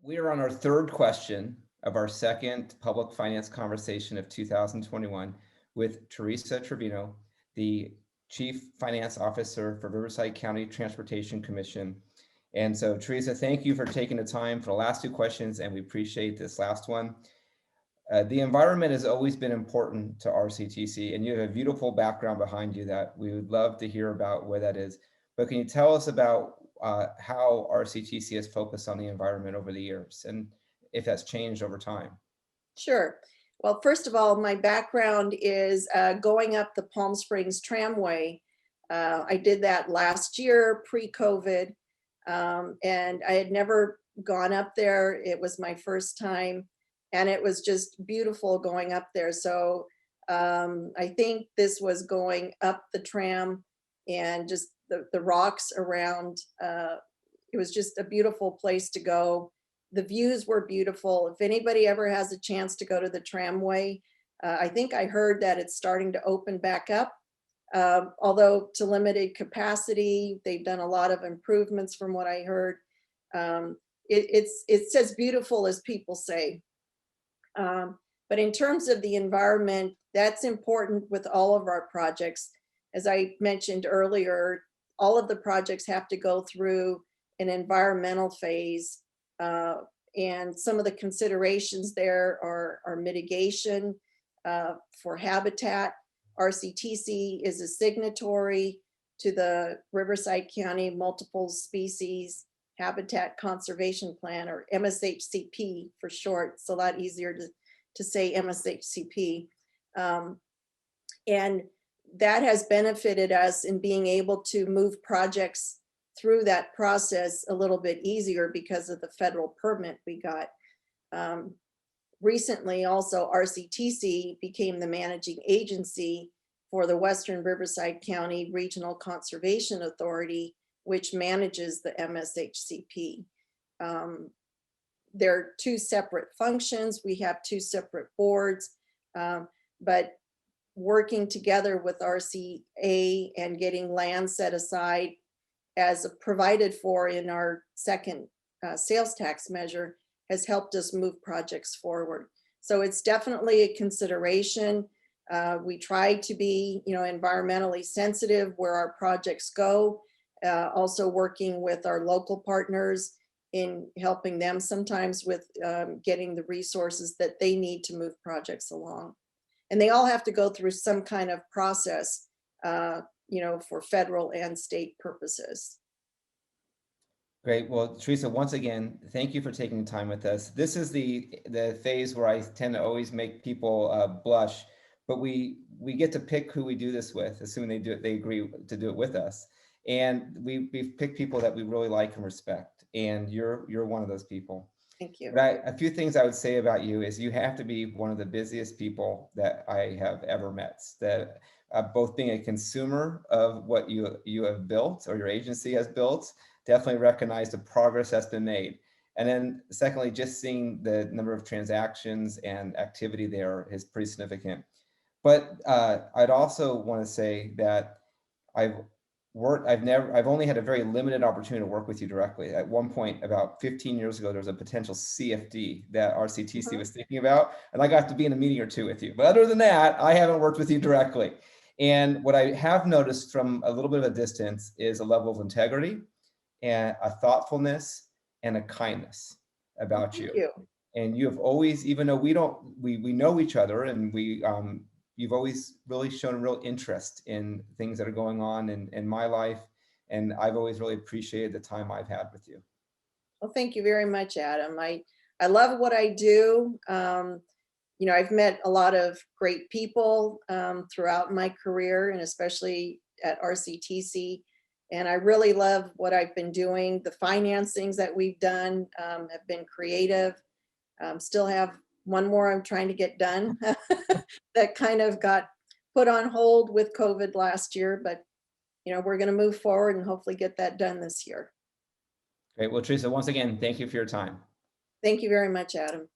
We are on our third question of our second public finance conversation of 2021 with Teresa Trevino, the Chief Finance Officer for Riverside County Transportation Commission. And so, Teresa, thank you for taking the time for the last two questions, and we appreciate this last one. The environment has always been important to RCTC, and you have a beautiful background behind you that we would love to hear about where that is. But can you tell us about how RCTC has focused on the environment over the years and if that's changed over time? Sure. Well, first of all, my background is going up the Palm Springs Tramway. I did that last year, pre-COVID, and I had never gone up there. It was my first time, and it was just beautiful going up there. So I think this was going up the tram and just the rocks around. It was just a beautiful place to go. The views were beautiful. If anybody ever has a chance to go to the tramway, I think I heard that it's starting to open back up. Although to limited capacity, they've done a lot of improvements from what I heard. It's as beautiful as people say. But in terms of the environment, that's important with all of our projects. As I mentioned earlier, all of the projects have to go through an environmental phase. And some of the considerations there are mitigation for habitat. RCTC is a signatory to the Riverside County Multiple Species Habitat Conservation Plan, or MSHCP for short. It's a lot easier to say MSHCP. And that has benefited us in being able to move projects through that process a little bit easier because of the federal permit we got. Recently, also, RCTC became the managing agency for the Western Riverside County Regional Conservation Authority, which manages the MSHCP. There are two separate functions. We have two separate boards, but working together with RCA and getting land set aside as provided for in our second sales tax measure has helped us move projects forward. So it's definitely a consideration. We try to be, environmentally sensitive where our projects go. Also working with our local partners in helping them sometimes with getting the resources that they need to move projects along. And they all have to go through some kind of process, for federal and state purposes. Great. Well, Teresa, once again, thank you for taking the time with us. This is the phase where I tend to always make people blush, but we get to pick who we do this with, assuming they agree to do it with us. And we've picked people that we really like and respect, and you're one of those people. Thank you. But a few things I would say about you is you have to be one of the busiest people that I have ever met. That both being a consumer of what you have built or your agency has built, definitely recognize the progress that's been made. And then secondly, just seeing the number of transactions and activity there is pretty significant. But I'd also want to say that I've only had a very limited opportunity to work with you directly. At one point, about 15 years ago, there was a potential CFD that RCTC was thinking about, and I got to be in a meeting or two with you. But other than that, I haven't worked with you directly. And what I have noticed from a little bit of a distance is a level of integrity and a thoughtfulness and a kindness about you. Thank you. And you have always, even though we know each other, and you've always really shown a real interest in things that are going on in my life. And I've always really appreciated the time I've had with you. Well, thank you very much, Adam. I love what I do. I've met a lot of great people throughout my career, and especially at RCTC. And I really love what I've been doing. The financings that we've done have been creative. Still have one more I'm trying to get done that kind of got put on hold with COVID last year, but we're going to move forward and hopefully get that done this year. Great. Well, Teresa, once again, thank you for your time. Thank you very much, Adam.